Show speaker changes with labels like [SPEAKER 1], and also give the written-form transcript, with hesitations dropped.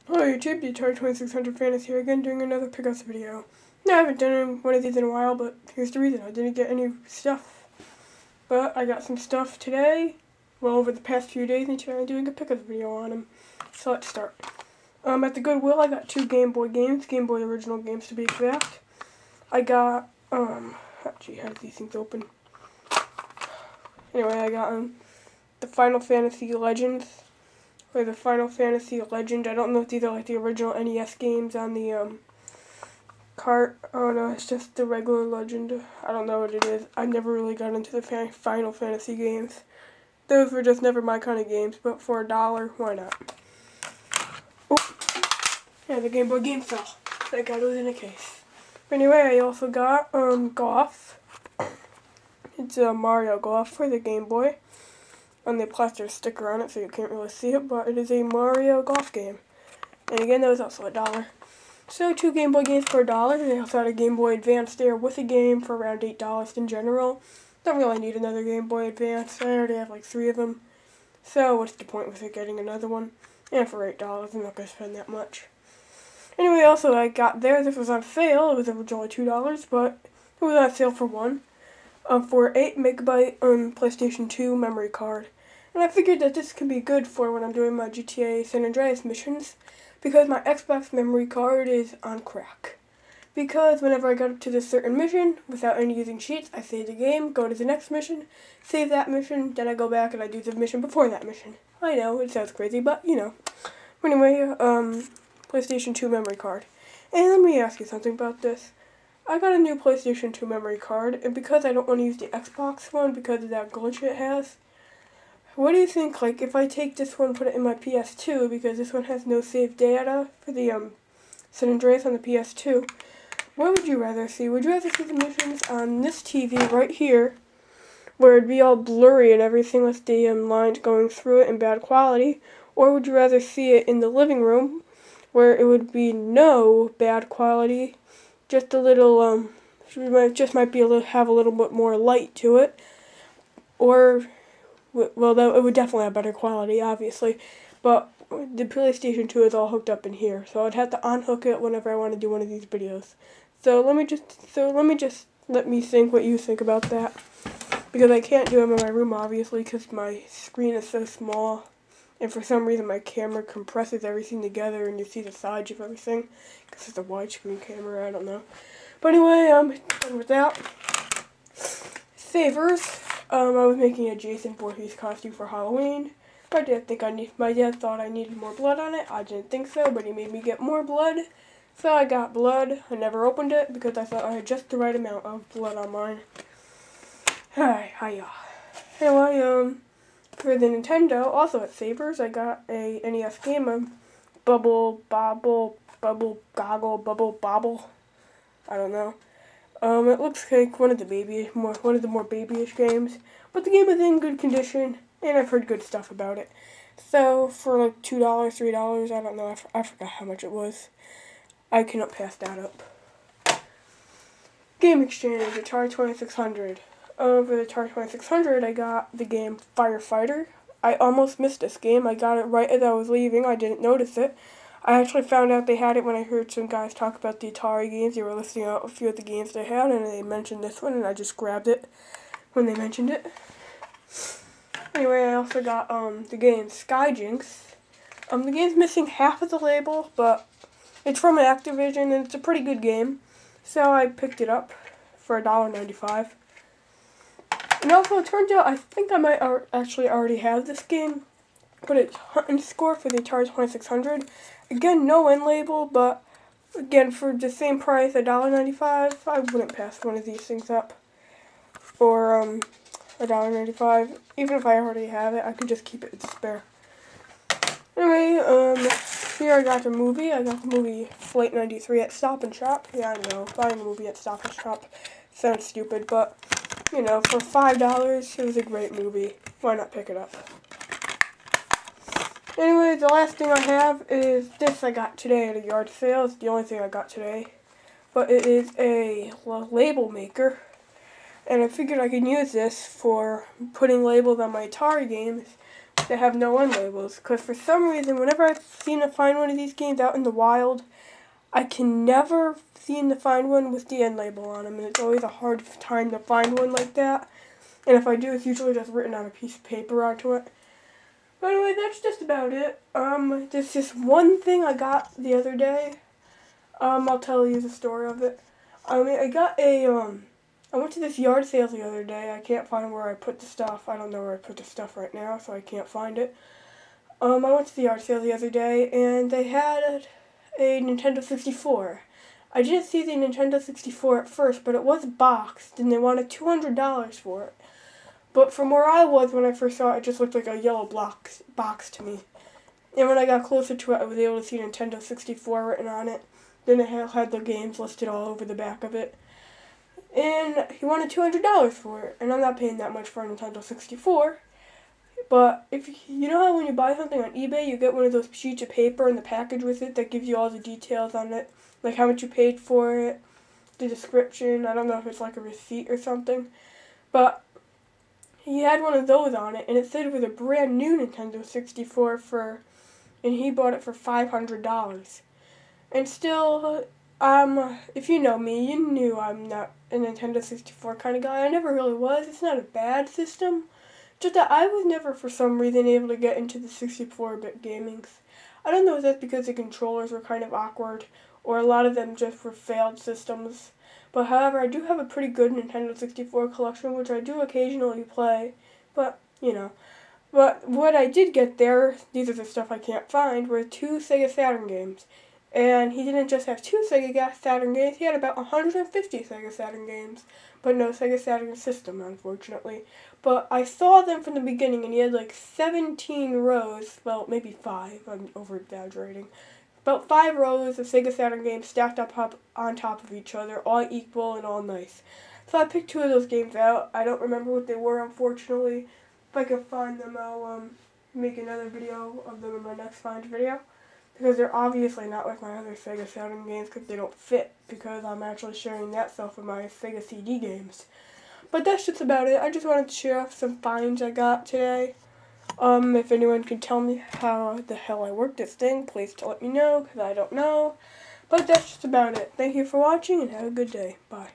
[SPEAKER 1] Hello YouTube, the Atari 2600 fan is here again doing another pickups video. Now I haven't done one of these in a while, but here's the reason. I didn't get any stuff. But I got some stuff today, well over the past few days, and today I'm doing a pickups video on them. So let's start. At the Goodwill I got 2 Game Boy games, Game Boy original games to be exact. I got, how do these things open? Anyway, I got the Final Fantasy Legends. Or the Final Fantasy Legend. I don't know if these are like the original NES games on the cart. Oh no, it's just the regular Legend. I don't know what it is. I never really got into the Final Fantasy games. Those were just never my kind of games, but for $1, why not? Oh, yeah, the Game Boy game fell. I got it in a case. But anyway, I also got Golf. It's a Mario Golf for the Game Boy. On the plastic sticker on it, so you can't really see it, but it is a Mario Golf game. And again, that was also $1. So 2 Game Boy games for $1. They also had a Game Boy Advance there with a game for around $8 in general. Don't really need another Game Boy Advance. I already have like 3 of them. So what's the point with it getting another one? And for $8, I'm not going to spend that much. Anyway, also I got there, this was on sale. It was originally $2, but it was on sale for $1. For 8 megabyte PlayStation 2 memory card. And I figured that this could be good for when I'm doing my GTA San Andreas missions, because my Xbox memory card is on crack. Because whenever I got up to this certain mission, without any using cheats, I save the game, go to the next mission, save that mission, then I go back and I do the mission before that mission. I know, it sounds crazy, but you know. Anyway, PlayStation 2 memory card. And let me ask you something about this. I got a new PlayStation 2 memory card, and because I don't want to use the Xbox one because of that glitch it has, what do you think, like, if I take this one and put it in my PS2, because this one has no saved data for the, San Andreas on the PS2, what would you rather see? Would you rather see the missions on this TV right here, where it'd be all blurry and everything with the, lines going through it in bad quality, or would you rather see it in the living room, where it would be no bad quality, just a little, just might be have a little bit more light to it, or, well, it would definitely have better quality, obviously, but the PlayStation 2 is all hooked up in here, so I'd have to unhook it whenever I want to do one of these videos. So let me think what you think about that, because I can't do them in my room, obviously, because my screen is so small, and for some reason my camera compresses everything together, and you see the sides of everything, because it's a widescreen camera, I don't know. But anyway, done with that. Savers. I was making a Jason Voorhees costume for Halloween. My dad thought I needed more blood on it. I didn't think so, but he made me get more blood. So I got blood. I never opened it because I thought I had just the right amount of blood on mine. Hiya. Anyway, for the Nintendo, also at Savers, I got a NES game, Bubble Bobble. I don't know. It looks like one of the more babyish games, but the game is in good condition, and I've heard good stuff about it. So for like $2, $3, I don't know, I forgot how much it was. I cannot pass that up. Game Exchange, Atari 2600. For the Atari 2600, I got the game Firefighter. I almost missed this game. I got it right as I was leaving. I didn't notice it. I actually found out they had it when I heard some guys talk about the Atari games. They were listing out a few of the games they had, and they mentioned this one, and I just grabbed it when they mentioned it. Anyway, I also got the game Skyjinx. The game's missing half of the label, but it's from Activision, and it's a pretty good game. So I picked it up for $1.95. And also, it turns out I think I might actually already have this game, but it's Hunt and Score for the Atari 2600. Again, no end label, but again, for the same price, $1.95, I wouldn't pass one of these things up for $1.95. Even if I already have it, I could just keep it to spare. Anyway, here I got the movie. I got the movie Flight 93 at Stop and Shop. Yeah, I know, buying a movie at Stop and Shop sounds stupid, but, you know, for $5, it was a great movie. Why not pick it up? Anyway, the last thing I have is this I got today at a yard sale. It's the only thing I got today. But it is a label maker. And I figured I could use this for putting labels on my Atari games that have no end labels. Because for some reason, whenever I've seen to find one of these games out in the wild, I can never seem to find one with the end label on them. And it's always a hard time to find one like that. And if I do, it's usually just written on a piece of paper onto it. But anyway, that's just about it. There's just one thing I got the other day. I'll tell you the story of it. I went to this yard sale the other day. I can't find where I put the stuff. I don't know where I put the stuff right now, so I can't find it. I went to the yard sale the other day, and they had a Nintendo 64. I didn't see the Nintendo 64 at first, but it was boxed, and they wanted $200 for it. But from where I was when I first saw it, it just looked like a yellow box to me. And when I got closer to it, I was able to see Nintendo 64 written on it. Then it had the games listed all over the back of it. And he wanted $200 for it. And I'm not paying that much for a Nintendo 64. But if you know how when you buy something on eBay, you get one of those sheets of paper in the package with it that gives you all the details on it. Like how much you paid for it, the description. I don't know if it's like a receipt or something. But he had one of those on it, and it said it was a brand new Nintendo 64 and he bought it for $500. And still, if you know me, you knew I'm not a Nintendo 64 kind of guy. I never really was. It's not a bad system. Just that I was never, for some reason, able to get into the 64-bit gamings. I don't know if that's because the controllers were kind of awkward, or a lot of them just were failed systems. But however, I do have a pretty good Nintendo 64 collection, which I do occasionally play. But, you know. But what I did get there, these are the stuff I can't find, were 2 Sega Saturn games. And he didn't just have 2 Sega Saturn games, he had about 150 Sega Saturn games. But no Sega Saturn system, unfortunately. But I saw them from the beginning, and he had like 17 rows, well, maybe 5, I'm over-exaggerating. About 5 rows of Sega Saturn games stacked up on top of each other, all equal and all nice. So I picked 2 of those games out. I don't remember what they were, unfortunately. If I can find them, I'll make another video of them in my next find video. Because they're obviously not like my other Sega Saturn games because they don't fit. Because I'm actually sharing that stuff with my Sega CD games. But that's just about it. I just wanted to share some finds I got today. If anyone can tell me how the hell I worked this thing, please let me know because I don't know. But that's just about it. Thank you for watching and have a good day. Bye.